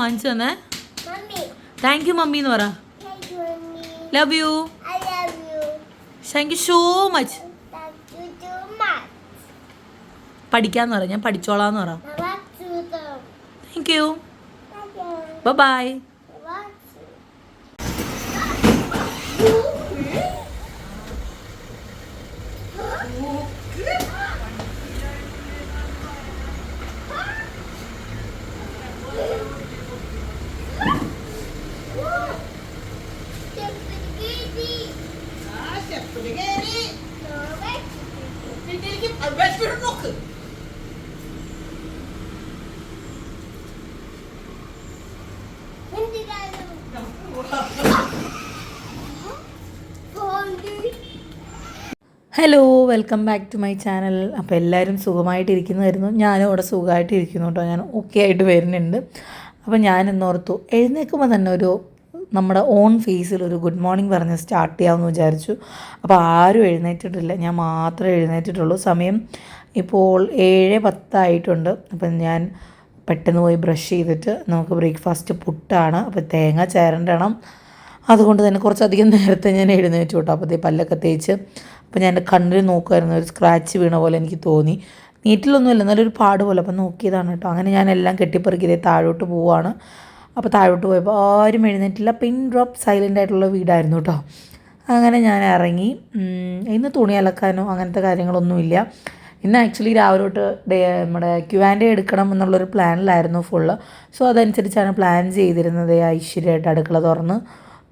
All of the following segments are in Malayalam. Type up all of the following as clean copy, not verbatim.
വാങ്ങിച്ചു തന്നെ? താങ്ക് യു മമ്മി എന്ന് പറ. Love you. Thank you so much. പഠിക്കാന്ന് പറ. ഞാൻ പഠിച്ചോളാന്ന് പറ. Thank you. Bye. Hello, welcome back to my channel. അപ്പോൾ എല്ലാവരും സുഖമായിട്ടിരിക്കുന്നതായിരുന്നു. ഞാനും ഇവിടെ സുഖമായിട്ടിരിക്കുന്നു കേട്ടോ. ഞാൻ ഓക്കെ ആയിട്ട് വരുന്നുണ്ട്. അപ്പോൾ ഞാൻ എന്നോർത്തു എഴുന്നേൽക്കുമ്പോൾ തന്നെ നമ്മുടെ ഓൺ ഫേസിൽ ഒരു ഗുഡ് മോർണിംഗ് പറഞ്ഞ് സ്റ്റാർട്ട് ചെയ്യാമെന്ന് വിചാരിച്ചു. അപ്പോൾ ആരും എഴുന്നേറ്റിട്ടില്ല, ഞാൻ മാത്രമേ എഴുന്നേറ്റിട്ടുള്ളൂ. സമയം ഇപ്പോൾ 7:10 അപ്പം ഞാൻ പെട്ടെന്ന് പോയി ബ്രഷ് ചെയ്തിട്ട് നമുക്ക് ബ്രേക്ക്ഫാസ്റ്റ് പുട്ടാണ്. അപ്പോൾ തേങ്ങ ചേരണ്ടണം. അതുകൊണ്ട് തന്നെ കുറച്ചധികം നേരത്തെ ഞാൻ എഴുന്നേറ്റു കേട്ടോ. അപ്പോൾ പല്ലൊക്കെ തേച്ച് അപ്പോൾ ഞാൻ എൻ്റെ കണ്ണിൽ നോക്കുമായിരുന്നു, ഒരു സ്ക്രാച്ച് വീണ പോലെ എനിക്ക് തോന്നി. നീറ്റിലൊന്നുമില്ല, നല്ലൊരു പാട് പോലെ. അപ്പോൾ നോക്കിയതാണ് കേട്ടോ. അങ്ങനെ ഞാൻ എല്ലാം കെട്ടിപ്പെറുക്കി താഴോട്ട് പോവുകയാണ്. അപ്പോൾ താഴോട്ട് പോയപ്പോൾ ആരും എഴുന്നേറ്റില്ല. പിൻ ഡ്രോപ്പ് സൈലൻ്റ് ആയിട്ടുള്ള വീടായിരുന്നു കേട്ടോ. അങ്ങനെ ഞാൻ ഇറങ്ങി. ഇന്ന് തുണി അലക്കാനോ അങ്ങനത്തെ കാര്യങ്ങളൊന്നുമില്ല. ഇന്ന് ആക്ച്വലി രാവിലെ തൊട്ട് നമ്മുടെ Q&A എടുക്കണം എന്നുള്ളൊരു പ്ലാനിലായിരുന്നു ഫുള്ള്. സോ അതനുസരിച്ചാണ് പ്ലാൻ ചെയ്തിരുന്നത്. ഐശ്വര്യമായിട്ട് അടുക്കള തുറന്ന്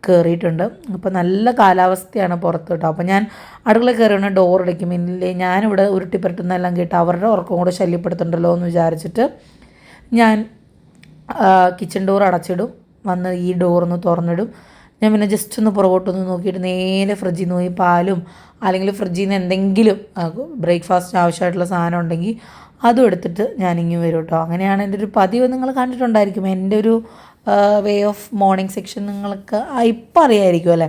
കയറിയിട്ടുണ്ട്. അപ്പോൾ നല്ല കാലാവസ്ഥയാണ് പുറത്ത് കേട്ടോ. അപ്പോൾ ഞാൻ അടുക്കള കയറിയാണ് ഡോർ അടയ്ക്കും. ഇല്ലേ, ഞാനിവിടെ ഉരുട്ടിപ്പരട്ടുന്നതെല്ലാം കേട്ട് അവരുടെ ഉറക്കം കൂടെ ശല്യപ്പെടുത്തുന്നുണ്ടല്ലോ എന്ന് വിചാരിച്ചിട്ട് ഞാൻ കിച്ചൺ ഡോർ അടച്ചിടും. വന്ന് ഈ ഡോറൊന്ന് തുറന്നിടും. ഞാൻ പിന്നെ ജസ്റ്റ് ഒന്ന് പുറകോട്ടൊന്ന് നോക്കിയിട്ട് നേരെ ഫ്രിഡ്ജിൽ നിന്ന് പോയി പാലും അല്ലെങ്കിൽ ഫ്രിഡ്ജിൽ നിന്ന് എന്തെങ്കിലും ബ്രേക്ക്ഫാസ്റ്റിന് ആവശ്യമായിട്ടുള്ള സാധനം ഉണ്ടെങ്കിൽ അതും എടുത്തിട്ട് ഞാനിങ്ങ് വരും കേട്ടോ. അങ്ങനെയാണ് എൻ്റെ ഒരു പതിവ്. നിങ്ങൾ കണ്ടിട്ടുണ്ടായിരിക്കും എൻ്റെ ഒരു വേ ഓഫ് മോർണിംഗ് സെക്ഷൻ. നിങ്ങൾക്ക് ഇപ്പം അറിയാമായിരിക്കും അല്ലേ.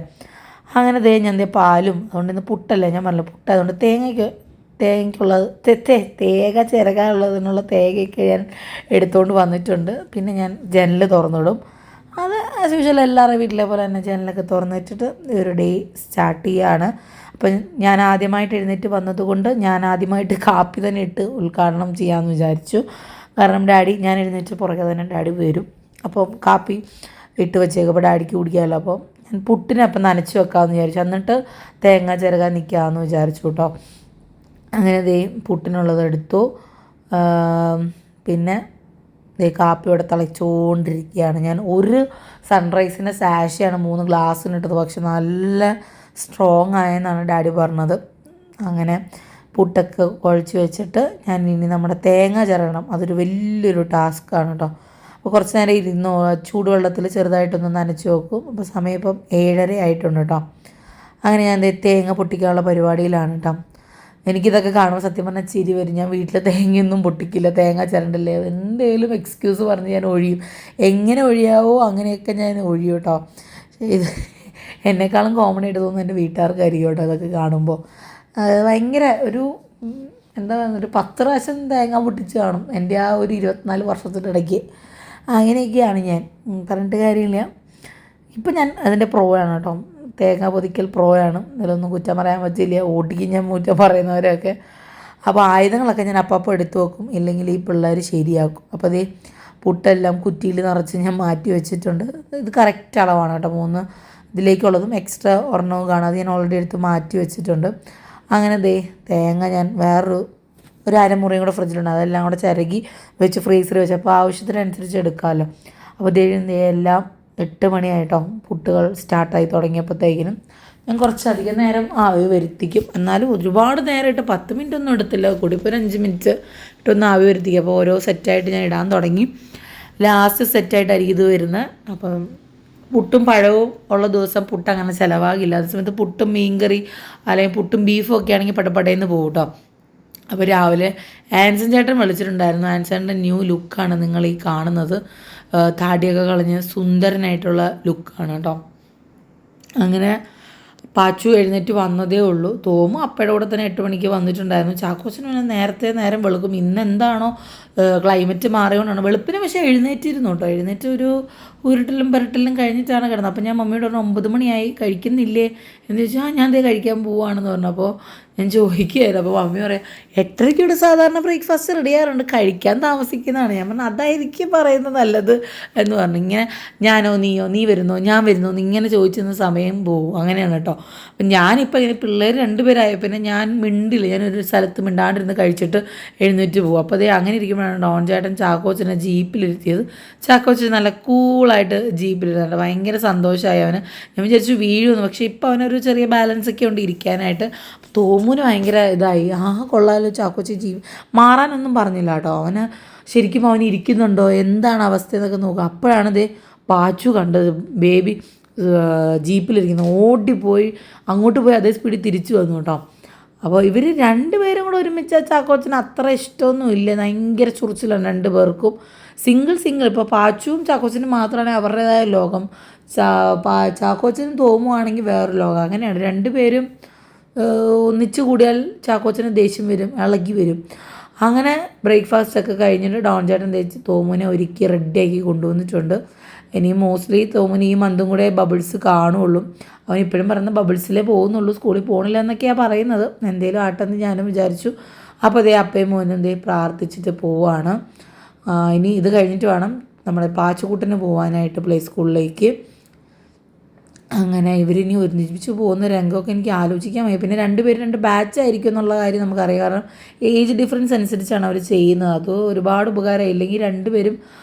അങ്ങനെ ഞാൻ പാലും, അതുകൊണ്ട് ഇന്ന് പുട്ടല്ലേ, ഞാൻ പറഞ്ഞില്ല പുട്ട്, അതുകൊണ്ട് തേങ്ങയ്ക്കുള്ളത് തേങ്ങ ചിരകാനുള്ളതിനുള്ള തേങ്ങയൊക്കെ ഞാൻ എടുത്തുകൊണ്ട് വന്നിട്ടുണ്ട്. പിന്നെ ഞാൻ ജനൽ തുറന്നിടും. അത് ആസ് യൂഷ്വൽ എല്ലാവരുടെ വീട്ടിലെ പോലെ തന്നെ ജനലൊക്കെ തുറന്നിട്ടിട്ട് ഒരു ഡേ സ്റ്റാർട്ട് ചെയ്യുകയാണ്. അപ്പം ഞാൻ ആദ്യമായിട്ട് എഴുന്നേറ്റ് വന്നതുകൊണ്ട് ഞാൻ ആദ്യമായിട്ട് കാപ്പി തന്നെ ഇട്ട് ഉദ്ഘാടനം ചെയ്യാമെന്ന് വിചാരിച്ചു. കാരണം ഞാൻ എഴുന്നേറ്റ് പുറകെ തന്നെ ഡാഡി വരും. അപ്പോൾ കാപ്പി ഇട്ട് വെച്ചേക്കും, അപ്പോൾ ഡാഡിക്ക് കുടിക്കാമല്ലോ. അപ്പോൾ ഞാൻ പുട്ടിനപ്പം നനച്ച് വെക്കാമെന്ന് വിചാരിച്ചു. എന്നിട്ട് തേങ്ങ ചിരകാൻ നിൽക്കാമെന്ന് വിചാരിച്ചു കേട്ടോ. അങ്ങനെ പുട്ടിനുള്ളത് എടുത്തു. പിന്നെ കാപ്പി ഇവിടെ തിളച്ചുകൊണ്ടിരിക്കുകയാണ്. ഞാൻ ഒരു സൺറൈസിൻ്റെ സാഷയാണ് 3 ഗ്ലാസ്സിനിട്ടത്, പക്ഷെ നല്ല സ്ട്രോങ് ആയെന്നാണ് ഡാഡി പറഞ്ഞത്. അങ്ങനെ പുട്ടൊക്കെ കുഴച്ച് വെച്ചിട്ട് ഞാൻ ഇനി നമ്മുടെ തേങ്ങ ചിരകണം. അതൊരു വലിയൊരു ടാസ്ക്കാണ് കേട്ടോ. അപ്പോൾ കുറച്ച് നേരം ഇരുന്ന് ചൂടുവെള്ളത്തിൽ ചെറുതായിട്ടൊന്ന് നനച്ച് വെക്കും. അപ്പോൾ സമയം ഇപ്പം 7:30 ആയിട്ടുണ്ട് കേട്ടോ. അങ്ങനെ ഞാൻ തേങ്ങ പൊട്ടിക്കാനുള്ള പരിപാടിയിലാണ് കേട്ടോ. എനിക്കിതൊക്കെ കാണുമ്പോൾ സത്യം പറഞ്ഞാൽ ചിരി വരും. ഞാൻ വീട്ടിൽ തേങ്ങയൊന്നും പൊട്ടിക്കില്ല, തേങ്ങ ചിരണ്ടല്ലേ, എന്തെങ്കിലും എക്സ്ക്യൂസ് പറഞ്ഞ് ഞാൻ ഒഴിയും. എങ്ങനെ ഒഴിയാവോ അങ്ങനെയൊക്കെ ഞാൻ ഒഴിയും കേട്ടോ. ഇത് എന്നെക്കാളും കോമൺ ആയിട്ട് തോന്നുന്നു എൻ്റെ വീട്ടുകാർക്കായിരിക്കും കേട്ടോ അതൊക്കെ കാണുമ്പോൾ. ഭയങ്കര ഒരു ഒരു 10 പ്രാവശ്യം തേങ്ങ പൊട്ടിച്ച് കാണും എൻ്റെ ആ ഒരു 24 വർഷത്തിൻ്റെ ഇടയ്ക്ക്. അങ്ങനെയൊക്കെയാണ് ഞാൻ, പറഞ്ഞിട്ട് കാര്യമില്ല. ഇപ്പം ഞാൻ അതിൻ്റെ പ്രോ ആണ് കേട്ടോ. തേങ്ങ പൊതിക്കൽ പ്രോയാണ്. ഇതിലൊന്നും കുറ്റം പറയാൻ പറ്റില്ല. ഓട്ടിക്ക് ഞാൻ കുറ്റം പറയുന്നവരൊക്കെ. അപ്പോൾ ആയുധങ്ങളൊക്കെ ഞാൻ അപ്പം എടുത്തു വെക്കും, ഇല്ലെങ്കിൽ ഈ പിള്ളേർ ശരിയാക്കും. അപ്പോൾ പുട്ടെല്ലാം കുറ്റിയിൽ നിറച്ച് ഞാൻ മാറ്റി വെച്ചിട്ടുണ്ട്. ഇത് കറക്റ്റ് അളവാണ് കേട്ടോ. 3 ഇതിലേക്കുള്ളതും എക്സ്ട്രാ ഒരെണ്ണവും കാണാതെ ഞാൻ ഓൾറെഡി എടുത്ത് മാറ്റി വെച്ചിട്ടുണ്ട്. അങ്ങനെ തേങ്ങ ഞാൻ ഒരു അരമുറിയും കൂടെ ഫ്രിഡ്ജിലുണ്ട്, അതെല്ലാം കൂടെ ചിരകി വെച്ച് ഫ്രീസറിൽ വെച്ച് അപ്പോൾ ആവശ്യത്തിനനുസരിച്ച് എടുക്കാമല്ലോ. അപ്പോൾ എല്ലാം 8 മണിയായിട്ടോ പുട്ടുകൾ സ്റ്റാർട്ടായി തുടങ്ങിയപ്പോഴത്തേക്കിനും ഞാൻ കുറച്ചധികം നേരം ആവി വരുത്തിക്കും. എന്നാലും ഒരുപാട് നേരമായിട്ട് 10 മിനിറ്റ് ഒന്നും എടുത്തില്ല, കൂടി ഇപ്പോൾ ഒരു 5 മിനിറ്റ് ഇട്ടൊന്ന് ആവി വരുത്തിക്കും. അപ്പോൾ ഓരോ സെറ്റായിട്ട് ഞാൻ ഇടാൻ തുടങ്ങി. ലാസ്റ്റ് സെറ്റായിട്ടായിരിക്കും ഇത് വരുന്നത്. അപ്പം പുട്ടും പഴവും ഉള്ള ദിവസം പുട്ട് അങ്ങനെ ചിലവാകില്ല. അതേ സമയത്ത് പുട്ടും മീൻകറി അല്ലെങ്കിൽ പുട്ടും ബീഫും ഒക്കെ ആണെങ്കിൽ പടപടയെന്ന് പോകും കേട്ടോ. അപ്പോൾ രാവിലെ ആൻസൺ ചേട്ടൻ വിളിച്ചിട്ടുണ്ടായിരുന്നു. ആൻസണിൻ്റെ ന്യൂ ലുക്കാണ് നിങ്ങൾ ഈ കാണുന്നത്. താടിയൊക്കെ കളഞ്ഞ് സുന്ദരനായിട്ടുള്ള ലുക്കാണ് കേട്ടോ. അങ്ങനെ പാച്ചു എഴുന്നേറ്റ് വന്നതേ ഉള്ളൂ. തോമു അപ്പയുടെ കൂടെ തന്നെ 8 മണിക്ക് വന്നിട്ടുണ്ടായിരുന്നു. ചാക്കോച്ചന് പിന്നെ നേരം വെളുക്കും. ഇന്ന് എന്താണോ ക്ലൈമറ്റ് മാറിയോണ്ടാണ് വെളുപ്പിന്. പക്ഷേ എഴുന്നേറ്റിരുന്നു കേട്ടോ. എഴുന്നേറ്റ് ഒരു ഉരുട്ടലും പുരട്ടലും കഴിഞ്ഞിട്ടാണ് കിടന്നത്. അപ്പോൾ ഞാൻ മമ്മിയോട് പറഞ്ഞു 9 മണിയായി കഴിക്കുന്നില്ലേ എന്ന് ചോദിച്ചാൽ ഞാൻ ദേ കഴിക്കാൻ പോവുകയാണെന്ന് പറഞ്ഞു. അപ്പോൾ ഞാൻ ചോദിക്കുകയായിരുന്നു. അപ്പോൾ മമ്മി പറയാം 8:30 ഇവിടെ സാധാരണ ബ്രേക്ക്ഫാസ്റ്റ് റെഡി ആകാറുണ്ട്, കഴിക്കാൻ താമസിക്കുന്നതാണ്. ഞാൻ പറഞ്ഞു അതായിരിക്കും പറയുന്നത് നല്ലത് എന്ന് പറഞ്ഞു. ഇങ്ങനെ ഞാനോ നീയോ നീ വരുന്നോ ഞാൻ വരുന്നോ എന്ന് ഇങ്ങനെ ചോദിച്ചിരുന്ന സമയം പോകും. അങ്ങനെയാണ് കേട്ടോ. അപ്പം ഞാനിപ്പോൾ ഇങ്ങനെ പിള്ളേർ 2 പേരായ പിന്നെ ഞാൻ മിണ്ടില്ല. ഞാനൊരു സ്ഥലത്ത് മിണ്ടാണ്ടിരുന്ന് കഴിച്ചിട്ട് എഴുന്നേറ്റ് പോകും. അപ്പോൾ അതേ അങ്ങനെ ഇരിക്കുമ്പോഴാണ് ഡോൺ ചേട്ടൻ ചാക്കോച്ചനെ ജീപ്പിലിരുത്തിയത്. ചാക്കോച്ചൻ നല്ല കൂളായിട്ട് ജീപ്പിലിരുന്നുണ്ട്. ഭയങ്കര സന്തോഷമായി അവന്. ഞാൻ വിചാരിച്ചു വീഴുമെന്ന്. പക്ഷേ ഇപ്പോൾ അവനൊരു ചെറിയ ബാലൻസ് ഒക്കെ ഉണ്ട് ഇരിക്കാനായിട്ട്. തോമുന് ഭയങ്കര ഇതായി. കൊള്ളാലോ ചാക്കോച്ചി മാറാനൊന്നും പറഞ്ഞില്ല കേട്ടോ. അവന് ശരിക്കും അവൻ ഇരിക്കുന്നുണ്ടോ എന്താണ് അവസ്ഥ എന്നൊക്കെ നോക്കുക. അപ്പോഴാണ് ദേ പാച്ചു കണ്ടത് ബേബി ജീപ്പിലിരിക്കുന്നത്. ഓടിപ്പോയി അങ്ങോട്ട് പോയി അതേ സ്പീഡിൽ തിരിച്ചു വന്നു കേട്ടോ. അപ്പോൾ ഇവർ 2 പേരും കൂടെ ഒരുമിച്ച് ചാക്കോച്ചന് അത്ര ഇഷ്ടമൊന്നും ഇല്ല. ഭയങ്കര ചുറിച്ചിലാണ് 2 പേർക്കും. സിംഗിൾ ഇപ്പോൾ പാച്ചുവും ചാക്കോച്ചനും മാത്രമാണ് അവരുടേതായ ലോകം. ചാക്കോച്ചനും തോമുവാണെങ്കിൽ വേറൊരു ലോകം. അങ്ങനെയാണ് 2 പേരും ഒന്നിച്ചു കൂടിയാൽ ചാക്കോച്ചന് ദേഷ്യം വരും, ഇളകി വരും. അങ്ങനെ ബ്രേക്ക്ഫാസ്റ്റൊക്കെ കഴിഞ്ഞിട്ട് ഡോൺ ചേട്ടൻ തോമുനെ ഒരുക്കി റെഡിയാക്കി കൊണ്ടുവന്നിട്ടുണ്ട്. ഇനി മോസ്റ്റ്ലി തോമുന് ഈ മന്തും കൂടെ ബബിൾസ് കാണുള്ളൂ. അവൻ ഇപ്പോഴും പറയുന്നത് ബബിൾസിലേ പോകുന്നുള്ളൂ, സ്കൂളിൽ പോകണില്ല എന്നൊക്കെയാണ് പറയുന്നത്. എന്തേലും ആട്ടെന്ന് ഞാനും വിചാരിച്ചു. അപ്പോൾ അതേ അപ്പയും മോനും പ്രാർത്ഥിച്ചിട്ട് പോവാണ്. ഇനി ഇത് കഴിഞ്ഞിട്ട് വേണം നമ്മുടെ പാച്ചുകൂട്ടിന് പോകാനായിട്ട് പ്ലേ സ്കൂളിലേക്ക്. അങ്ങനെ ഇവരിനി ഒരുമിച്ച് പോകുന്ന രംഗമൊക്കെ എനിക്ക് ആലോചിക്കാൻ വയ്യ. പിന്നെ 2 പേര് 2 ബാച്ചായിരിക്കും എന്നുള്ള കാര്യം നമുക്കറിയാം. കാരണം ഏജ് ഡിഫറൻസ് അനുസരിച്ചാണ് അവർ ചെയ്യുന്നത്. അത് ഒരുപാട് ഉപകാരം. ഇല്ലെങ്കിൽ 2 പേരും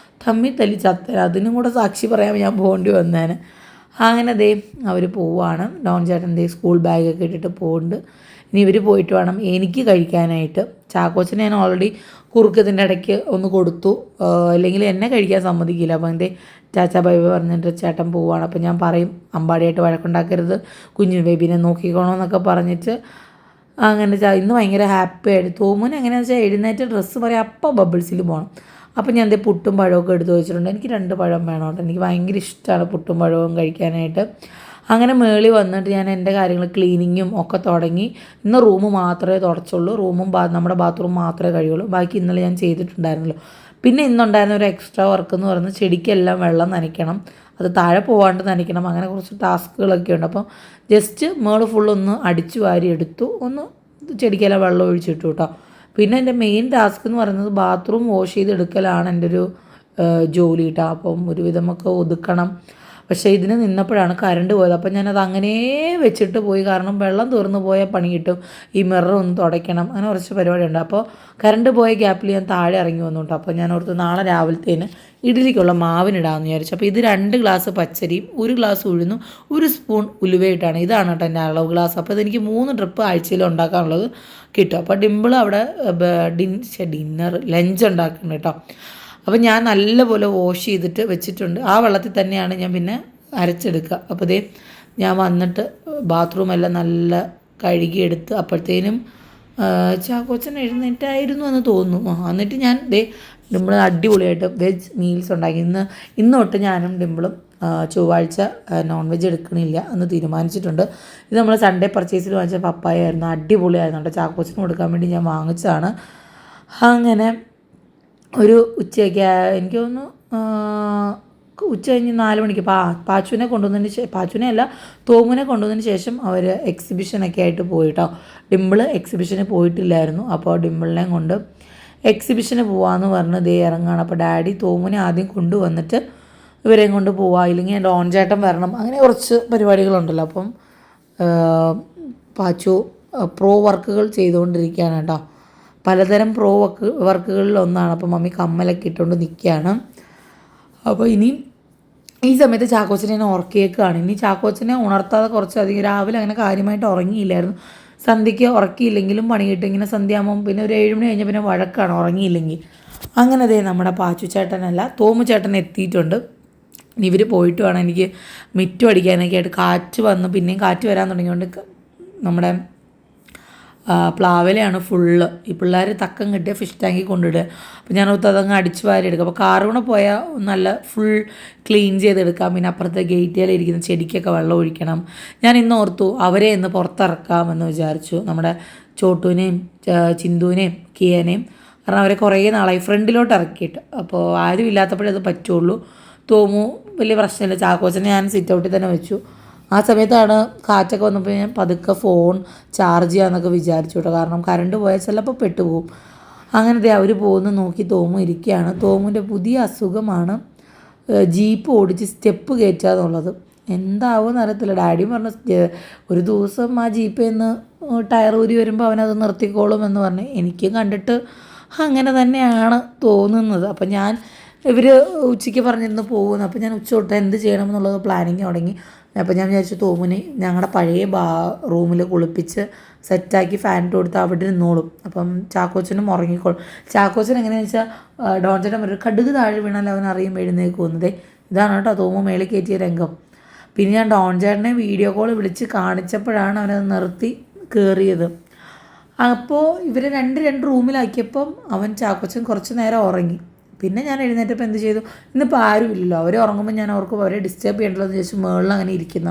തമ്മിൽ തല്ലി ചത്തര. അതിനും കൂടെ സാക്ഷി പറയാൻ ഞാൻ പോകേണ്ടി വന്നേനെ. അങ്ങനെ അവർ പോവുകയാണ്. ഡോൺ ചേട്ടൻ സ്കൂൾ ബാഗൊക്കെ ഇട്ടിട്ട് പോകുന്നുണ്ട്. ഇനി ഇവർ പോയിട്ട് വേണം എനിക്ക് കഴിക്കാനായിട്ട്. ചാക്കോച്ചനെ ഞാൻ ഓൾറെഡി കുറുക്കത്തിൻ്റെ ഇടയ്ക്ക് ഒന്ന് കൊടുത്തു. അല്ലെങ്കിൽ എന്നെ കഴിക്കാൻ സമ്മതിക്കില്ല. അപ്പോൾ ചാച്ച ബൈബ പറഞ്ഞിട്ട് ചേട്ടൻ പോവുകയാണ്. അപ്പോൾ ഞാൻ പറയും അമ്പാടിയായിട്ട് വഴക്കുണ്ടാക്കരുത്, കുഞ്ഞു ബേബീനെ നോക്കിക്കോണമെന്നൊക്കെ പറഞ്ഞിട്ട് അങ്ങനെ ഇന്ന് ഭയങ്കര ഹാപ്പി ആയിട്ട്. തോമുന് എങ്ങനെയാണെന്ന് വെച്ചാൽ എഴുന്നേറ്റ് ഡ്രസ്സ് പറയാം അപ്പോൾ ബബിൾസിൽ പോകണം. അപ്പോൾ ഞാൻ പുട്ടും പഴമൊക്കെ എടുത്ത് വെച്ചിട്ടുണ്ട്. എനിക്ക് 2 പഴം വേണം കേട്ടോ. എനിക്ക് ഭയങ്കര ഇഷ്ടമാണ് പുട്ടും പഴവും കഴിക്കാനായിട്ട്. അങ്ങനെ മേളി വന്നിട്ട് ഞാൻ എൻ്റെ കാര്യങ്ങൾ ക്ലീനിങ്ങും ഒക്കെ തുടങ്ങി. ഇന്ന് റൂം മാത്രമേ തുടച്ചുള്ളൂ. നമ്മുടെ ബാത്റൂം മാത്രമേ കഴിയുള്ളൂ. ബാക്കി ഇന്നലെ ഞാൻ ചെയ്തിട്ടുണ്ടായിരുന്നല്ലോ. പിന്നെ ഇന്നുണ്ടായിരുന്ന ഒരു എക്സ്ട്രാ വർക്ക് എന്ന് പറയുന്നത് ചെടിക്കെല്ലാം വെള്ളം നനയ്ക്കണം, അത് താഴെ പോകാണ്ട് നനയ്ക്കണം. അങ്ങനെ കുറച്ച് ടാസ്കുകളൊക്കെ ഉണ്ട്. അപ്പോൾ ജസ്റ്റ് മേള് ഫുള്ളൊന്ന് അടിച്ചു വാരി എടുത്തു, ഒന്ന് ചെടിക്കെല്ലാം വെള്ളം ഒഴിച്ചിട്ടു കേട്ടോ. പിന്നെ എൻ്റെ മെയിൻ ടാസ്ക് എന്ന് പറയുന്നത് ബാത്റൂം വാഷ് ചെയ്തെടുക്കലാണ് എൻ്റെ ഒരു ജോലി കേട്ടോ. അപ്പം ഒരുവിധമൊക്കെ ഒതുക്കണം. പക്ഷേ ഇതിന് നിന്നപ്പോഴാണ് കറണ്ട് പോയത്. അപ്പം ഞാനത് അങ്ങനെ വെച്ചിട്ട് പോയി. കാരണം വെള്ളം തീർന്നു പോയാൽ പണി കിട്ടും. ഈ മിറർ ഒന്ന് തുടയ്ക്കണം, അങ്ങനെ കുറച്ച് പരിപാടിയുണ്ട്. അപ്പോൾ കറണ്ട് പോയ ഗ്യാപ്പിൽ ഞാൻ താഴെ ഇറങ്ങി വന്നു കേട്ടോ. അപ്പോൾ ഞാൻ ഓർത്ത് നാളെ രാവിലത്തേന് ഇഡ്ഡലിക്കുള്ള മാവിനിടാമെന്ന് വിചാരിച്ചു. അപ്പോൾ ഇത് 2 ഗ്ലാസ് പച്ചരിയും 1 ഗ്ലാസ് ഉഴുന്നും 1 സ്പൂൺ ഉലുവയിട്ടാണ്. ഇതാണ് കേട്ടോ എൻ്റെ അളവ് ഗ്ലാസ്. അപ്പോൾ ഇതെനിക്ക് 3 ട്രിപ്പ് ആഴ്ചയിൽ ഉണ്ടാക്കാനുള്ളത് കിട്ടും. അപ്പോൾ ഡിമ്പിൾ അവിടെ ലഞ്ച് ഉണ്ടാക്കുന്നുണ്ട് കേട്ടോ. അപ്പോൾ ഞാൻ നല്ലപോലെ വാഷ് ചെയ്തിട്ട് വെച്ചിട്ടുണ്ട്. ആ വെള്ളത്തിൽ തന്നെയാണ് ഞാൻ പിന്നെ അരച്ചെടുക്കുക. അപ്പോൾ ഞാൻ വന്നിട്ട് ബാത്റൂമെല്ലാം നല്ല കഴുകിയെടുത്ത് അപ്പോഴത്തേനും ചാക്കോച്ചൻ എഴുന്നേറ്റായിരുന്നു എന്ന് തോന്നുന്നു. എന്നിട്ട് ഞാൻ ഡിമ്പിൾ അടിപൊളിയായിട്ട് വെജ് മീൽസ് ഉണ്ടാക്കി. ഇന്ന് തൊട്ട് ഞാനും ഡിമ്പിളും ചൊവ്വാഴ്ച നോൺ വെജ് എടുക്കണില്ല എന്ന് തീരുമാനിച്ചിട്ടുണ്ട്. ഇത് നമ്മൾ സൺഡേ പർച്ചേസിൽ വാങ്ങിച്ച പപ്പായ ആയിരുന്നു. അടിപൊളിയായിരുന്നു കേട്ടോ. ചാക്കോച്ചന് കൊടുക്കാൻ വേണ്ടി ഞാൻ വാങ്ങിച്ചതാണ്. അങ്ങനെ ഒരു ഉച്ചയ്ക്ക് എനിക്ക് തോന്നുന്നു ഉച്ച കഴിഞ്ഞ് 4 മണിക്ക് പാച്ചുവിനെ പാച്ചുവിനെ അല്ല തോമുനെ കൊണ്ടുവന്നതിന് ശേഷം അവർ എക്സിബിഷനൊക്കെ ആയിട്ട് പോയിട്ടോ. ഡിമ്പിൾ എക്സിബിഷന് പോയിട്ടില്ലായിരുന്നു. അപ്പോൾ ഡിമ്പിളിനെയും കൊണ്ട് എക്സിബിഷന് പോകാമെന്ന് പറഞ്ഞ് ഇറങ്ങുകയാണ്. അപ്പോൾ ഡാഡി തോമുനെ ആദ്യം കൊണ്ടുവന്നിട്ട് ഇവരെയും കൊണ്ട് പോവാം, ഇല്ലെങ്കിൽ ഡോൺ ചേട്ടൻ വരണം, അങ്ങനെ കുറച്ച് പരിപാടികളുണ്ടല്ലോ. അപ്പം പാച്ചു പ്രോ വർക്കുകൾ ചെയ്തുകൊണ്ടിരിക്കുകയാണ് കേട്ടോ. പലതരം പ്രോ വർക്കുകളിലൊന്നാണ്. അപ്പോൾ മമ്മി കമ്മലൊക്കെ ഇട്ടുകൊണ്ട് നിൽക്കുകയാണ്. അപ്പോൾ ഇനി ഈ സമയത്ത് ചാക്കോച്ചനെ ഞാൻ ഉറക്കിയേക്കാണ്. ഇനി ചാക്കോച്ചനെ ഉണർത്താതെ കുറച്ചധികം രാവിലെ അങ്ങനെ കാര്യമായിട്ട് ഉറങ്ങിയില്ലായിരുന്നു. സന്ധ്യയ്ക്ക് ഉറക്കിയില്ലെങ്കിലും പണി കിട്ടും. ഇങ്ങനെ സന്ധ്യയാകുമ്പം പിന്നെ ഒരു 7 മണി കഴിഞ്ഞാൽ പിന്നെ വഴക്കാണ് ഉറങ്ങിയില്ലെങ്കിൽ. അങ്ങനെ നമ്മുടെ പാച്ചു ചേട്ടനല്ല തോമു ചേട്ടൻ എത്തിയിട്ടുണ്ട്. ഇനി ഇവർ പോയിട്ട് വേണം എനിക്ക് മിറ്റം അടിക്കാനൊക്കെ ആയിട്ട്. കാറ്റ് വന്ന് പിന്നെയും കാറ്റ് വരാൻ തുടങ്ങിയതുകൊണ്ട് നമ്മുടെ പ്ലാവിലയാണ് ഫുള്ള്. ഈ പിള്ളേർ തക്കം കിട്ടിയ ഫിഷ് ടാങ്കിൽ കൊണ്ടിടുക. അപ്പോൾ ഞാൻ ഓർത്ത് അതങ്ങ് അടിച്ച് വാരി എടുക്കുക. അപ്പോൾ കാറ് കൂടെ പോയാൽ നല്ല ഫുൾ ക്ലീൻ ചെയ്തെടുക്കാം. പിന്നെ അപ്പുറത്തെ ഗേറ്റിലിരിക്കുന്ന ചെടിക്കൊക്കെ വെള്ളം ഒഴിക്കണം. ഞാൻ ഇന്ന് ഓർത്തു അവരെ ഇന്ന് പുറത്തിറക്കാമെന്ന് വിചാരിച്ചു, നമ്മുടെ ചോട്ടുവിനെയും ചിന്തുവിനെയും കിയനെയും. കാരണം അവരെ കുറേ നാളായി ഫ്രണ്ടിലോട്ട് ഇറക്കിയിട്ട്. അപ്പോൾ ആരും ഇല്ലാത്തപ്പോഴേ അത് പറ്റുള്ളൂ. തോമു വലിയ പ്രശ്നമില്ല. ചാക്കോച്ചനെ ഞാൻ സിറ്റ് ഔട്ടിൽ തന്നെ വെച്ചു. ആ സമയത്താണ് കാറ്റൊക്കെ വന്നപ്പോൾ ഞാൻ പതുക്കെ ഫോൺ ചാർജ് ചെയ്യാമെന്നൊക്കെ വിചാരിച്ചു കേട്ടോ. കാരണം കറണ്ട് പോയാൽ ചിലപ്പോൾ പെട്ടുപോകും. അങ്ങനത്തെ അവർ പോകുന്ന നോക്കി തോമു ഇരിക്കുകയാണ്. തോമുവിൻ്റെ പുതിയ അസുഖമാണ് ജീപ്പ് ഓടിച്ച് സ്റ്റെപ്പ് കയറ്റുക എന്നുള്ളത്. എന്താവുമെന്ന് അറിയത്തില്ല. ഡാഡി പറഞ്ഞു ഒരു ദിവസം ആ ജീപ്പിൽ നിന്ന് ടയർ ഊരി വരുമ്പോൾ അവനത് നിർത്തിക്കോളും എന്ന് പറഞ്ഞു. എനിക്കും കണ്ടിട്ട് അങ്ങനെ തന്നെയാണ് തോന്നുന്നത്. അപ്പം ഞാൻ ഇവർ ഉച്ചയ്ക്ക് പറഞ്ഞിരുന്ന് പോകുന്നു. അപ്പോൾ ഞാൻ ഉച്ച തൊട്ട് എന്ത് ചെയ്യണമെന്നുള്ളത് പ്ലാനിങ് തുടങ്ങി. അപ്പോൾ ഞാൻ വിചാരിച്ചു തോമുനെ ഞങ്ങളുടെ പഴയ റൂമിൽ കുളിപ്പിച്ച് സെറ്റാക്കി ഫാൻ കൊടുത്ത് അവിടെ ഇരുന്നോളും. അപ്പം ചാക്കോച്ചനും ഉറങ്ങിക്കോളും. ചാക്കോച്ചൻ എങ്ങനെയാണെന്ന് വെച്ചാൽ ഡോൺചേട്ടൻ ഒരു കടുക് താഴെ വീണാൽ അവൻ അറിയും എഴുന്നേക്ക് പോകുന്നത്. ഇതാണ് കേട്ടോ തോമു മേളിൽ കയറ്റിയ രംഗം. പിന്നെ ഞാൻ ഡോൺചേട്ടനെ വീഡിയോ കോൾ വിളിച്ച് കാണിച്ചപ്പോഴാണ് അവനത് നിർത്തി കയറിയത്. അപ്പോൾ ഇവരെ രണ്ട് റൂമിലാക്കിയപ്പം അവൻ ചാക്കോച്ചൻ കുറച്ച് നേരം ഉറങ്ങി. പിന്നെ ഞാൻ എഴുന്നേറ്റപ്പോൾ എന്ത് ചെയ്തു, ഇന്നിപ്പോൾ ആരും ഇല്ലല്ലോ. അവർ ഉറങ്ങുമ്പോൾ ഞാൻ ഓർക്കും അവരെ ഡിസ്റ്റർബ് ചെയ്യേണ്ടതെന്ന് ചോദിച്ചു മുകളിൽ അങ്ങനെ ഇരിക്കുന്ന.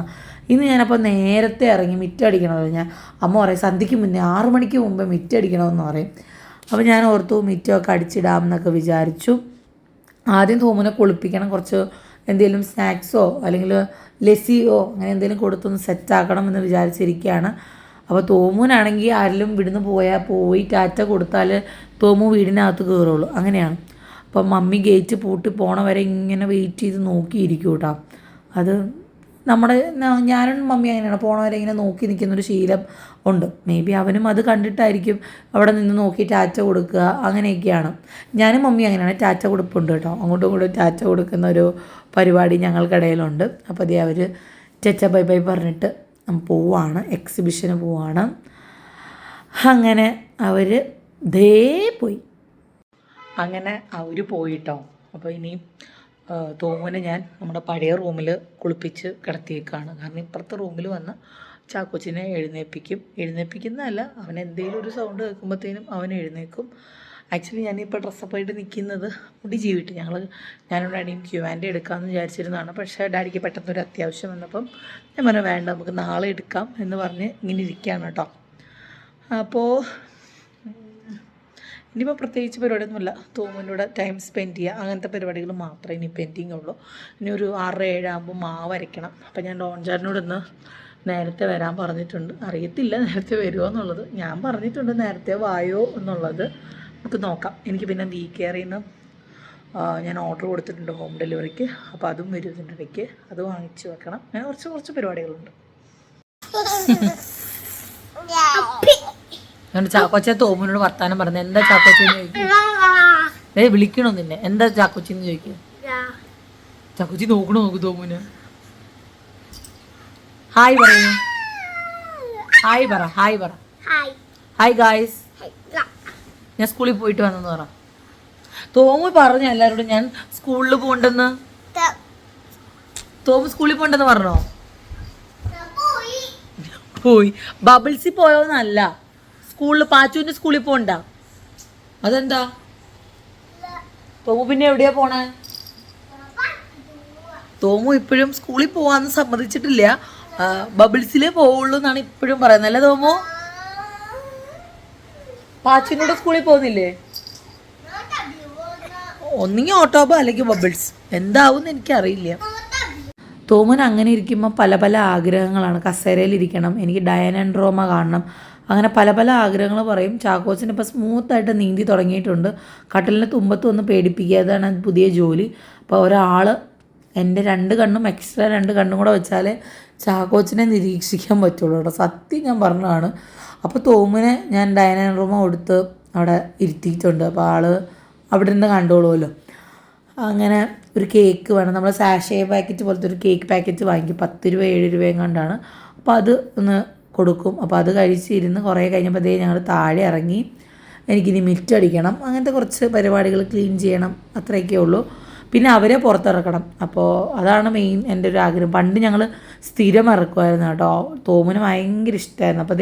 ഇന്ന് ഞാനപ്പോൾ നേരത്തെ ഇറങ്ങി മിറ്റടിക്കണമല്ലോ. ഞാൻ അമ്മ പറയും സന്ധ്യയ്ക്ക് മുന്നേ 6 മണിക്ക് മുമ്പേ മിറ്റടിക്കണമെന്ന് പറയും. അപ്പോൾ ഞാൻ ഓർത്തു മിറ്റമൊക്കെ അടിച്ചിടാം എന്നൊക്കെ വിചാരിച്ചു. ആദ്യം തോമുനെ കുളിപ്പിക്കണം. കുറച്ച് എന്തെങ്കിലും സ്നാക്സോ അല്ലെങ്കിൽ ലസ്സിയോ അങ്ങനെ എന്തെങ്കിലും കൊടുത്തൊന്ന് സെറ്റാക്കണം എന്ന് വിചാരിച്ചിരിക്കുകയാണ്. അപ്പോൾ തോമുനാണെങ്കിൽ ആരെങ്കിലും ഇവിടുന്ന് പോയി ടാറ്റ കൊടുത്താൽ തോമു വീടിനകത്ത് കയറുള്ളൂ. അങ്ങനെയാണ്. അപ്പം മമ്മി ഗേറ്റ് പൂട്ടി പോണ വരെ ഇങ്ങനെ വെയിറ്റ് ചെയ്ത് നോക്കിയിരിക്കും കേട്ടോ. അത് ഞാനും മമ്മി അങ്ങനെയാണ്, പോണ വരെ ഇങ്ങനെ നോക്കി നിൽക്കുന്നൊരു ശീലം ഉണ്ട്. മേ ബി അവനും അത് കണ്ടിട്ടായിരിക്കും അവിടെ നിന്ന് നോക്കി ടാറ്റ കൊടുക്കുക. അങ്ങനെയൊക്കെയാണ്. ഞാനും മമ്മി അങ്ങനെയാണ്, ടാറ്റ കൊടുപ്പുണ്ട് കേട്ടോ. അങ്ങോട്ടും ഇങ്ങോട്ടും ടാറ്റ കൊടുക്കുന്ന ഒരു പരിപാടി ഞങ്ങൾക്കിടയിലുണ്ട്. അപ്പോൾ അതേ അവർ ചച്ച ബൈ ബൈ പറഞ്ഞിട്ട് പോവാണ്, എക്സിബിഷന് പോവാണ്. അങ്ങനെ അവർ പോയി. അങ്ങനെ അവർ പോയിട്ടോ. അപ്പോൾ ഇനി തോമുനെ ഞാൻ നമ്മുടെ പഴയ റൂമിൽ കുളിപ്പിച്ച് കിടത്തിയേക്കാണ്. കാരണം ഇപ്പുറത്തെ റൂമിൽ വന്ന് ചാക്കോച്ചിനെ എഴുന്നേൽപ്പിക്കുന്നതല്ല, അവൻ എന്തെങ്കിലും ഒരു സൗണ്ട് കേൾക്കുമ്പോഴത്തേനും അവൻ എഴുന്നേൽക്കും. ആക്ച്വലി ഞാനിപ്പോൾ ഡ്രസ്സപ്പായിട്ട് നിൽക്കുന്നത് മുടി ചീവിട്ട് ഞാനും ഡാഡിയും ക്യൂവാൻ്റെ എടുക്കാമെന്ന് വിചാരിച്ചിരുന്നതാണ്. പക്ഷേ ഡാഡിക്ക് പെട്ടെന്നൊരു അത്യാവശ്യം വന്നപ്പം ഞാൻ പറഞ്ഞു വേണ്ട നമുക്ക് നാളെ എടുക്കാം എന്ന് പറഞ്ഞ് ഇങ്ങനെ ഇരിക്കുകയാണ് കേട്ടോ. അപ്പോൾ ഇനിയിപ്പോൾ പ്രത്യേകിച്ച് പരിപാടിയൊന്നുമില്ല. തോമുവിനോട് ടൈം സ്പെൻഡ് ചെയ്യുക, അങ്ങനത്തെ പരിപാടികൾ മാത്രമേ ഇനി പെൻഡിങ് ഉള്ളൂ. ഇനി ഒരു 6-7 ആകുമ്പോൾ മാവ് അരയ്ക്കണം. അപ്പോൾ ഞാൻ ഡോൺചാറിനോടൊന്ന് നേരത്തെ വരാൻ പറഞ്ഞിട്ടുണ്ട്. അറിയത്തില്ല നേരത്തെ വരുമോ എന്നുള്ളത്. ഞാൻ പറഞ്ഞിട്ടുണ്ട് നേരത്തെ വായോ എന്നുള്ളത്. നമുക്ക് നോക്കാം. എനിക്ക് പിന്നെ കെയറിൽ നിന്ന് ഞാൻ ഓർഡർ കൊടുത്തിട്ടുണ്ട് ഹോം ഡെലിവറിക്ക്. അപ്പോൾ അതും വരും ഇതിൻ്റെ ഇടയ്ക്ക്. അത് വാങ്ങിച്ച് വെക്കണം. അങ്ങനെ കുറച്ച് പരിപാടികളുണ്ട്. ചാക്കോച്ച തോമുനോട് വർത്താനം പറഞ്ഞു. എന്താ ചാക്കോച്ചെന്ന് ചോദിക്കും. വിളിക്കണോ നിന്നെ? എന്താ ചാക്കോച്ചെന്ന് ചോദിക്കുക. ചാക്കോച്ചി നോക്കൂ തോമുന്. ഹായ് പറയൂ. ഹായ് പറ. Hi guys. ഞാൻ സ്കൂളിൽ പോയിട്ട് വന്നെന്ന് പറ. തോമു പറഞ്ഞു എല്ലാവരോടും ഞാൻ സ്കൂളിൽ പോകണ്ടെന്ന്. തോമു സ്കൂളിൽ പോകണ്ടെന്ന് പറഞ്ഞോ? പോയി. ബബിൾസിൽ പോയോന്നല്ല, സ്കൂളിൽ പാച്ചുവിൻ്റെ സ്കൂളിൽ പോകണ്ട. അതെന്താ? തോമു പിന്നെ എവിടെയാ പോണേ? തോമു ഇപ്പോഴും സ്കൂളിൽ പോവാന്ന് സമ്മതിച്ചിട്ടില്ല. ബബിൾസിലേ പോവുള്ളൂ എന്നാണ് ഇപ്പോഴും പറയുന്നത്. അല്ലേ തോമു? പാച്ചുവിനോട് സ്കൂളിൽ പോകുന്നില്ലേ? ഒന്നെങ്കിൽ ഓട്ടോബോ അല്ലെങ്കിൽ ബബിൾസ്. എന്താവും എനിക്കറിയില്ല. തോമുന് അങ്ങനെ ഇരിക്കുമ്പോൾ പല ആഗ്രഹങ്ങളാണ്. കസേരയിലിരിക്കണം, എനിക്ക് ഡയൻ ആൻഡ് റോമ കാണണം, അങ്ങനെ പല ആഗ്രഹങ്ങൾ പറയും. ചാക്കോച്ചിന് ഇപ്പോൾ സ്മൂത്തായിട്ട് നീന്തി തുടങ്ങിയിട്ടുണ്ട്. കട്ടിലിൻ്റെ തുമ്പത്ത് വന്ന് പേടിപ്പിക്കുക, അതാണ് പുതിയ ജോലി. അപ്പോൾ ഒരാൾ എൻ്റെ 2 കണ്ണും എക്സ്ട്രാ 2 കണ്ണും കൂടെ വെച്ചാലേ ചാക്കോച്ചിനെ നിരീക്ഷിക്കാൻ പറ്റുള്ളൂ കേട്ടോ. സത്യം ഞാൻ പറഞ്ഞതാണ്. അപ്പോൾ തോമുനെ ഞാൻ ഡയൻ ആൻഡ് റോമ കൊടുത്ത് അവിടെ ഇരുത്തിയിട്ടുണ്ട്. അപ്പോൾ ആൾ അവിടെ നിന്ന് കണ്ടോളുമല്ലോ. അങ്ങനെ ഒരു കേക്ക് വേണം. നമ്മൾ സാഷേ പാക്കറ്റ് പോലത്തെ ഒരു കേക്ക് പാക്കറ്റ് വാങ്ങിക്കും. 10 രൂപ 7 രൂപയും കണ്ടാണ്. അപ്പോൾ അത് ഒന്ന് കൊടുക്കും. അപ്പോൾ അത് കഴിച്ചിരുന്ന് കുറേ കഴിഞ്ഞപ്പോൾ ഞങ്ങൾ താഴെ ഇറങ്ങി. എനിക്കിനി മിറ്റടിക്കണം, അങ്ങനത്തെ കുറച്ച് പരിപാടികൾ ക്ലീൻ ചെയ്യണം, അത്രയൊക്കെ ഉള്ളൂ. പിന്നെ അവരെ പുറത്തിറക്കണം. അപ്പോൾ അതാണ് മെയിൻ എൻ്റെ ഒരു ആഗ്രഹം. പണ്ട് ഞങ്ങൾ സ്ഥിരം ഇറക്കുമായിരുന്നു കേട്ടോ. തോമുന് ഭയങ്കര ഇഷ്ടമായിരുന്നു. അപ്പോൾ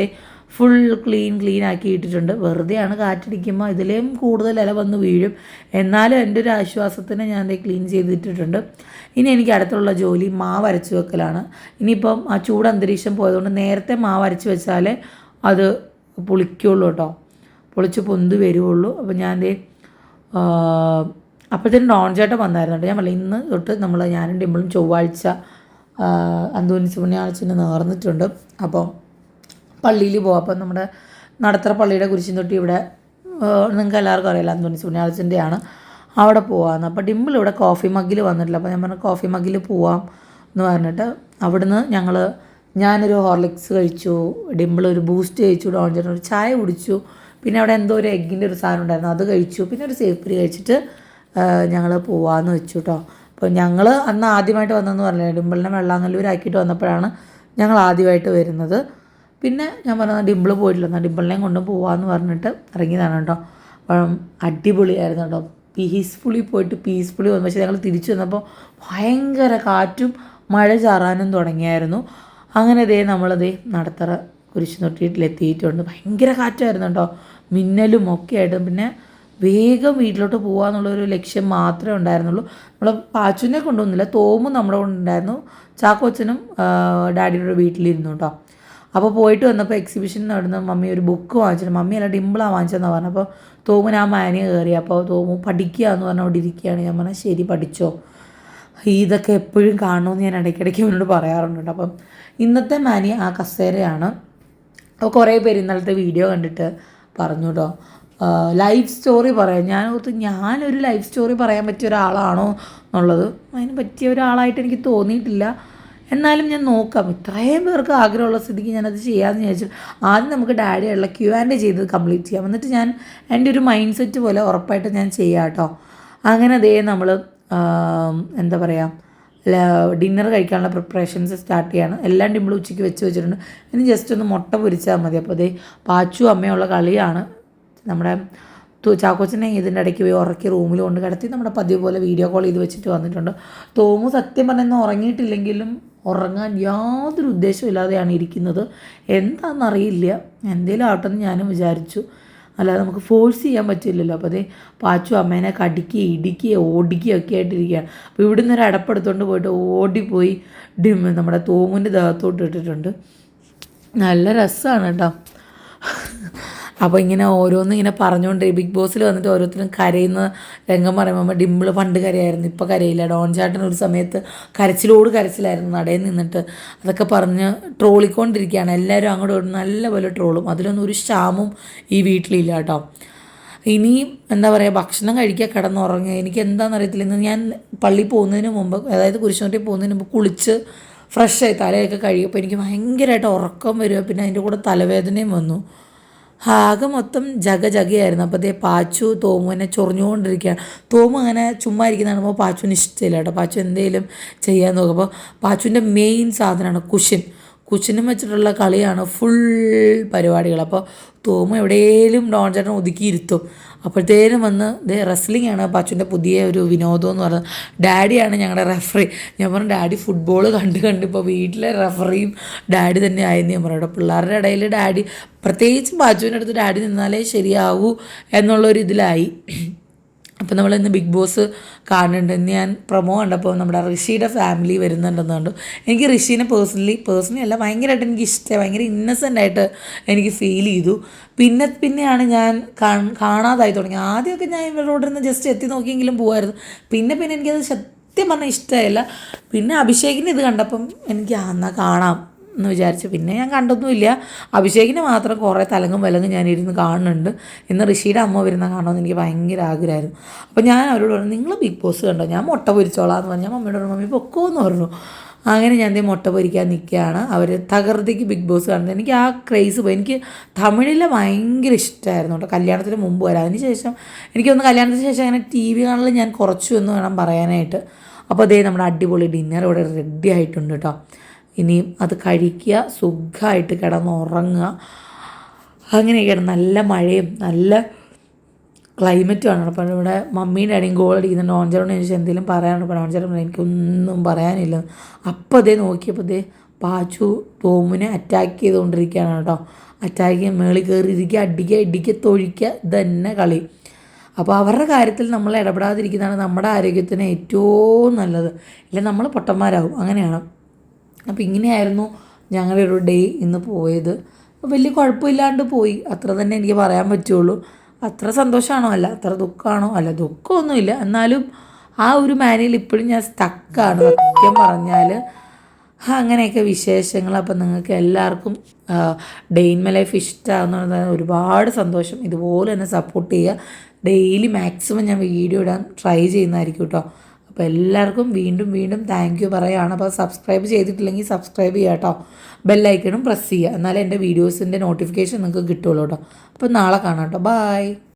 ഫുൾ ക്ലീൻ ആക്കി ഇട്ടിട്ടുണ്ട്. വെറുതെയാണ് കാറ്റടിക്കുമ്പോൾ ഇതിലേയും കൂടുതൽ ഇല വന്ന് വീഴും. എന്നാലും എൻ്റെ ഒരു ആശ്വാസത്തിന് ഞാൻ അത് ക്ലീൻ ചെയ്തിട്ടിട്ടുണ്ട്. ഇനി എനിക്ക് അടുത്തുള്ള ജോലി മാവ് അരച്ച് വെക്കലാണ്. ഇനിയിപ്പം ആ ചൂട് അന്തരീക്ഷം പോയതുകൊണ്ട് നേരത്തെ മാവ് അരച്ച് വെച്ചാലേ അത് പുളിക്കുള്ളൂ കേട്ടോ, പൊളിച്ച് പൊന്ത് വരുള്ളൂ. അപ്പോൾ ഞാൻ അപ്പോഴത്തേനും ഡോൺ ചേട്ടൻ വന്നായിരുന്നു കേട്ടോ. ഞാൻ പറഞ്ഞു ഇന്ന് തൊട്ട് ഞാനും ഡിമ്പിളും ചൊവ്വാഴ്ച അന്തോണീസ് പുണ്യാളച്ചന് നേർന്നിട്ടുണ്ട്. അപ്പോൾ പള്ളിയിൽ പോകാം. അപ്പം നമ്മുടെ നടത്തറ പള്ളിയുടെ കുരിശിൻ തൊട്ടി ഇവിടെ നിങ്ങൾക്ക് എല്ലാവർക്കും അറിയില്ല, അന്തോണീസ് പുണ്യാളച്ചൻ്റെയാണ്. അവിടെ പോകാമെന്ന്. അപ്പോൾ ഡിമ്പിൾ ഇവിടെ കോഫി മഗ്ഗിൽ വന്നിട്ടില്ല. അപ്പോൾ ഞാൻ പറഞ്ഞു കോഫി മഗ്ഗിൽ പോവാം എന്ന് പറഞ്ഞിട്ട് അവിടുന്ന് ഞാനൊരു ഹോർലിക്സ് കഴിച്ചു, ഡിമ്പിൾ ഒരു ബൂസ്റ്റ് കഴിച്ചു, ഡോൺ ചേട്ടൻ ഒരു ചായ കുടിച്ചു, പിന്നെ അവിടെ എന്തോ ഒരു എഗ്ഗിൻ്റെ ഒരു സാധനം ഉണ്ടായിരുന്നു അത് കഴിച്ചു, പിന്നെ ഒരു സേഫ്രി കഴിച്ചിട്ട് ഞങ്ങൾ പോവാമെന്ന് വെച്ചു കേട്ടോ. അപ്പോൾ ഞങ്ങൾ അന്ന് ആദ്യമായിട്ട് വന്നതെന്ന് പറഞ്ഞില്ല, ഡിമ്പിളിനെ വെള്ളാങ്ങല്ലൂരാക്കിയിട്ട് വന്നപ്പോഴാണ് ഞങ്ങൾ ആദ്യമായിട്ട് വരുന്നത്. പിന്നെ ഞാൻ പറഞ്ഞത് ഡിമ്പിൾ പോയിട്ടില്ല, എന്നാൽ ഡിമ്പിളിനെയും കൊണ്ടും പോവാമെന്ന് പറഞ്ഞിട്ട് ഇറങ്ങിയതാണ് കേട്ടോ. അപ്പം അടിപൊളിയായിരുന്നു കേട്ടോ. പീസ്ഫുള്ളി പോയിട്ട് പീസ്ഫുള്ളി വന്നു. പക്ഷേ ഞങ്ങൾ തിരിച്ചു വന്നപ്പോൾ ഭയങ്കര കാറ്റും മഴ ചാറാനും തുടങ്ങിയായിരുന്നു. അങ്ങനെ നമ്മളതേ നടത്തറ കുരിശ് തൊട്ടിയിട്ടിലെത്തിയിട്ടുണ്ട്. ഭയങ്കര കാറ്റായിരുന്നു കേട്ടോ, മിന്നലും ഒക്കെ ആയിട്ട്. പിന്നെ വേഗം വീട്ടിലോട്ട് പോകാമെന്നുള്ളൊരു ലക്ഷ്യം മാത്രമേ ഉണ്ടായിരുന്നുള്ളൂ. നമ്മൾ പാച്ചുവിനെ കൊണ്ടുവന്നില്ല, തോമും നമ്മുടെ കൊണ്ടുണ്ടായിരുന്നു, ചാക്കോച്ചനും ഡാഡിയുടെ വീട്ടിലിരുന്നു കേട്ടോ. അപ്പോൾ പോയിട്ട് വന്നപ്പോൾ എക്സിബിഷനിൽ അവിടുന്ന് മമ്മി ഒരു ബുക്ക് വാങ്ങിച്ചിട്ട്, മമ്മിയല്ല ഡിമ്പിളാണ് വാങ്ങിച്ചതെന്ന് പറഞ്ഞു. അപ്പോൾ തോമിന് ആ മാനിയ കയറി. അപ്പോൾ തോമു പഠിക്കുക എന്ന് പറഞ്ഞാൽ അവിടെ ഇരിക്കുകയാണ്. ഞാൻ പറഞ്ഞാൽ ശരി പഠിച്ചോ, ഇതൊക്കെ എപ്പോഴും കാണണമെന്ന് ഞാൻ ഇടയ്ക്കിടയ്ക്ക് അവനോട് പറയാറുണ്ട്. അപ്പം ഇന്നത്തെ മാനി ആ കസേരയാണ്. അപ്പോൾ കുറേ പേര് ഇന്നലത്തെ വീഡിയോ കണ്ടിട്ട് പറഞ്ഞു കേട്ടോ ലൈഫ് സ്റ്റോറി പറയാം. ഞാനൊരു ലൈഫ് സ്റ്റോറി പറയാൻ പറ്റിയ ഒരാളാണോ എന്നുള്ളത് അതിന് പറ്റിയ ഒരാളായിട്ട് എനിക്ക് തോന്നിയിട്ടില്ല. എന്നാലും ഞാൻ നോക്കാം, ഇത്രയും പേർക്ക് ആഗ്രഹമുള്ള സ്ഥിതിക്ക് ഞാനത് ചെയ്യാമെന്ന് വിചാരിച്ചു. ആദ്യം നമുക്ക് ഡാഡിയുള്ള Q&A ചെയ്ത് കംപ്ലീറ്റ് ചെയ്യാം, എന്നിട്ട് ഞാൻ എൻ്റെ ഒരു മൈൻഡ് സെറ്റ് പോലെ ഉറപ്പായിട്ട് ഞാൻ ചെയ്യാം കേട്ടോ. അങ്ങനെ നമ്മൾ എന്താ പറയുക, ഡിന്നർ കഴിക്കാനുള്ള പ്രിപ്പറേഷൻസ് സ്റ്റാർട്ട് ചെയ്യാണ്. എല്ലാം ഡിമ്പിൾ ഉച്ചയ്ക്ക് വെച്ചിട്ടുണ്ട്. ഇനി ജസ്റ്റ് ഒന്ന് മുട്ട പൊരിച്ചാൽ മതി. അപ്പോൾ പാച്ചു അമ്മയുള്ള കളിയാണ്. നമ്മുടെ ചാക്കോച്ചനെ ഇതിൻ്റെ ഇടയ്ക്ക് പോയി ഉറക്കി റൂമിൽ കൊണ്ട് കിടത്തി നമ്മുടെ പതിവ് പോലെ വീഡിയോ കോൾ ചെയ്ത് വെച്ചിട്ട് വന്നിട്ടുണ്ട്. തോമു സത്യം പറഞ്ഞാൽ ഉറങ്ങിയിട്ടില്ലെങ്കിലും ഉറങ്ങാൻ യാതൊരു ഉദ്ദേശമില്ലാതെയാണ് ഇരിക്കുന്നത്. എന്താണെന്നറിയില്ല, എന്തേലും ആവട്ടെന്ന് ഞാനും വിചാരിച്ചു. അല്ലാതെ നമുക്ക് ഫോഴ്സ് ചെയ്യാൻ പറ്റില്ലല്ലോ. അപ്പോൾ പാച്ചു അമ്മേനെ കടിക്കുക ഇടിക്കുക ഓടിക്കുകയൊക്കെ ആയിട്ടിരിക്കുകയാണ്. അപ്പോൾ ഇവിടുന്ന് ഒരു അടപ്പെടുത്തോണ്ട് പോയിട്ട് ഓടിപ്പോയി നമ്മുടെ തോമുൻ്റെ ദേഹത്തോട്ട് ഇട്ടിട്ടുണ്ട്. നല്ല രസമാണ് കേട്ടോ. അപ്പോൾ ഇങ്ങനെ ഓരോന്നും ഇങ്ങനെ പറഞ്ഞുകൊണ്ട് ബിഗ് ബോസിൽ വന്നിട്ട് ഓരോരുത്തരും കരയുന്ന രംഗം പറയുമ്പോൾ ഡിമ്പിൾ പണ്ട് കരയായിരുന്നു, ഇപ്പോൾ കരയില്ല. ഡോൺ ചാട്ടൻ ഒരു സമയത്ത് കരച്ചിലായിരുന്നു നടയിൽ നിന്നിട്ട്. അതൊക്കെ പറഞ്ഞ് ട്രോളിക്കൊണ്ടിരിക്കുകയാണ് എല്ലാവരും. അങ്ങോട്ട് നല്ലപോലെ ട്രോളും. അതിലൊന്നും ഒരു ക്ഷാമവും ഈ വീട്ടിലില്ല കേട്ടോ. ഇനി എന്താ പറയുക, ഭക്ഷണം കഴിക്കുക, കിടന്നുറങ്ങുക. എനിക്ക് എന്താണെന്നറിയത്തില്ല. ഇന്ന് ഞാൻ പള്ളിയിൽ പോകുന്നതിന് മുമ്പ്, അതായത് കുരിശുമൂട്ടി പോകുന്നതിന് മുമ്പ് കുളിച്ച് ഫ്രഷായി തലയൊക്കെ കഴിയുമ്പോൾ എനിക്ക് ഭയങ്കരമായിട്ട് ഉറക്കം വരിക. പിന്നെ അതിൻ്റെ കൂടെ തലവേദനയും വന്നു. ആകെ മൊത്തം ജഗയായിരുന്നു. അപ്പോൾ പാച്ചു തോമുവിനെ ചൊറിഞ്ഞുകൊണ്ടിരിക്കുകയാണ്. തോമു അങ്ങനെ ചുമ്മാ ഇരിക്കുന്ന കാണുമ്പോൾ പാച്ചുവിന് ഇഷ്ടമില്ല കേട്ടോ. പാച്ചു എന്തെങ്കിലും ചെയ്യാൻ നോക്കും. അപ്പോൾ പാച്ചുവിൻ്റെ മെയിൻ സാധനമാണ് കുഷിനും വെച്ചിട്ടുള്ള കളിയാണ് ഫുൾ പരിപാടികൾ. അപ്പോൾ തോമു എവിടെയെങ്കിലും ഡോൺ ചേട്ടൻ ഒതുക്കിയിരുത്തും. അപ്പോഴത്തേനും വന്ന് റെസ്ലിംഗ് ആണ് പാച്ചുവിൻ്റെ പുതിയ ഒരു വിനോദം എന്ന് പറയുന്നത്. ഡാഡിയാണ് ഞങ്ങളുടെ റെഫറി. ഞാൻ പറഞ്ഞു ഡാഡി ഫുട്ബോൾ കണ്ട് ഇപ്പോൾ വീട്ടിലെ റെഫറിയും ഡാഡി തന്നെ ആയെന്ന് ഞാൻ പറഞ്ഞു. പിള്ളേരുടെ ഇടയിൽ ഡാഡി, പ്രത്യേകിച്ചും പാച്ചുവിൻ്റെ അടുത്ത് ഡാഡി നിന്നാലേ ശരിയാവൂ എന്നുള്ളൊരു ഇതിലായി. അപ്പോൾ നമ്മളിന്ന് ബിഗ് ബോസ് കാണുന്നുണ്ട്. ഇന്ന് ഞാൻ പ്രൊമോ കണ്ടപ്പോൾ നമ്മുടെ ഋഷിയുടെ ഫാമിലി വരുന്നുണ്ടെന്ന് കണ്ടു. എനിക്ക് ഋഷീനെ പേഴ്സണലി അല്ല, ഭയങ്കരമായിട്ട് എനിക്ക് ഇഷ്ടമായി. ഭയങ്കര ഇന്നസെൻ്റായിട്ട് എനിക്ക് ഫീൽ ചെയ്തു. പിന്നെയാണ് ഞാൻ കാണാതായി തുടങ്ങി. ആദ്യമൊക്കെ ഞാൻ ഇവരോട് നിന്ന് ജസ്റ്റ് എത്തി നോക്കിയെങ്കിലും പോകുമായിരുന്നു. പിന്നെ എനിക്കത് സത്യം പറഞ്ഞാൽ ഇഷ്ടമായില്ല. പിന്നെ അഭിഷേകിന് ഇത് കണ്ടപ്പം എനിക്ക് എന്നാൽ കാണാം എന്ന് വിചാരിച്ചു. പിന്നെ ഞാൻ കണ്ടൊന്നുമില്ല. അഭിഷേകിനെ മാത്രം കുറേ തലങ്ങും വിലങ്ങും ഞാനിരുന്ന് കാണുന്നുണ്ട്. ഇന്ന് ഋഷിയുടെ അമ്മ വരുന്ന കാണണമെന്ന് എനിക്ക് ഭയങ്കര ആഗ്രഹമായിരുന്നു. അപ്പോൾ ഞാൻ അവരോട് പറഞ്ഞു, നിങ്ങൾ ബിഗ് ബോസ് കണ്ടോ, ഞാൻ മുട്ട പൊരിച്ചോളാം എന്ന് പറഞ്ഞാൽ മമ്മിയോട് പറഞ്ഞു, മമ്മി പൊക്കോ എന്ന് പറഞ്ഞു. അങ്ങനെ ഞാൻ മുട്ട പൊരിക്കാൻ നിൽക്കുകയാണ്. അവർ തകർത്തേക്ക് ബിഗ് ബോസ് കാണുന്നത്. എനിക്ക് ആ ക്രേസ് പോയി. എനിക്ക് തമിഴിലെ ഭയങ്കര ഇഷ്ടമായിരുന്നു കേട്ടോ, കല്യാണത്തിന് മുമ്പ് വരെ. അതിന് ശേഷം എനിക്കൊന്ന് കല്യാണത്തിന് ശേഷം അങ്ങനെ TV കാണൽ ഞാൻ കുറച്ചു എന്ന് വേണം പറയാനായിട്ട്. അപ്പോൾ നമ്മുടെ അടിപൊളി ഡിന്നർ ഇവിടെ റെഡി ആയിട്ടുണ്ട് കേട്ടോ. ഇനിയും അത് കഴിക്കുക, സുഖമായിട്ട് കിടന്നുറങ്ങുക. അങ്ങനെയൊക്കെയാണ്. നല്ല മഴയും നല്ല ക്ലൈമറ്റുമാണ്. അപ്പോൾ ഇവിടെ മമ്മീൻ്റെ അടിയും ഗോൾ അടിക്കുന്നുണ്ട്. ഡോൺ ചേട്ടനോട് ചോദിച്ചാൽ എന്തെങ്കിലും പറയാനുണ്ട്. ഡോൺ ചേട്ടൻ എനിക്കൊന്നും പറയാനില്ല. അപ്പോൾ നോക്കിയപ്പോൾ പാച്ചു ടോമിനെ അറ്റാക്ക് ചെയ്തുകൊണ്ടിരിക്കുകയാണ് കേട്ടോ. അറ്റാക്ക് ചെയ്യാൻ മേളിൽ കയറിയിരിക്കുക, അടിക്കുക ഇടിക്കുക തൊഴിക്കുക, ഇതന്നെ കളി. അപ്പോൾ അവരുടെ കാര്യത്തിൽ നമ്മൾ ഇടപെടാതിരിക്കുന്നതാണ് നമ്മുടെ ആരോഗ്യത്തിന് ഏറ്റവും നല്ലത്. ഇല്ല നമ്മൾ പൊട്ടന്മാരാകും, അങ്ങനെയാണ്. അപ്പോൾ ഇങ്ങനെയായിരുന്നു ഞങ്ങളുടെ ഒരു ഡേ ഇന്ന് പോയത്. വലിയ കുഴപ്പമില്ലാണ്ട് പോയി, അത്ര തന്നെ എനിക്ക് പറയാൻ പറ്റുള്ളൂ. അത്ര സന്തോഷമാണോ അല്ല, അത്ര ദുഃഖമാണോ അല്ല, ദുഃഖമൊന്നുമില്ല. എന്നാലും ആ ഒരു മാനയിൽ ഇപ്പോഴും ഞാൻ സ്റ്റക്കാണ് സത്യം പറഞ്ഞാൽ. അങ്ങനെയൊക്കെ വിശേഷങ്ങൾ. അപ്പം നിങ്ങൾക്ക് എല്ലാവർക്കും ഡേ ഇൻ മൈ ലൈഫ് ഇഷ്ടമാകുന്ന ഒരുപാട് സന്തോഷം. ഇതുപോലെ തന്നെ സപ്പോർട്ട് ചെയ്യുക. ഡെയിലി മാക്സിമം ഞാൻ വീഡിയോ ഇടാൻ ട്രൈ ചെയ്യുന്നതായിരിക്കും കേട്ടോ. അപ്പോൾ എല്ലാവർക്കും വീണ്ടും വീണ്ടും താങ്ക് യു പറയുകയാണ്. അപ്പോൾ സബ്സ്ക്രൈബ് ചെയ്തിട്ടില്ലെങ്കിൽ സബ്സ്ക്രൈബ് ചെയ്യുക കേട്ടോ. ബെല്ലൈക്കണും പ്രസ് ചെയ്യുക, എന്നാലേ എൻ്റെ വീഡിയോസിൻ്റെ നോട്ടിഫിക്കേഷൻ നിങ്ങൾക്ക് കിട്ടുള്ളൂ കേട്ടോ. അപ്പോൾ നാളെ കാണാം കേട്ടോ. ബൈ.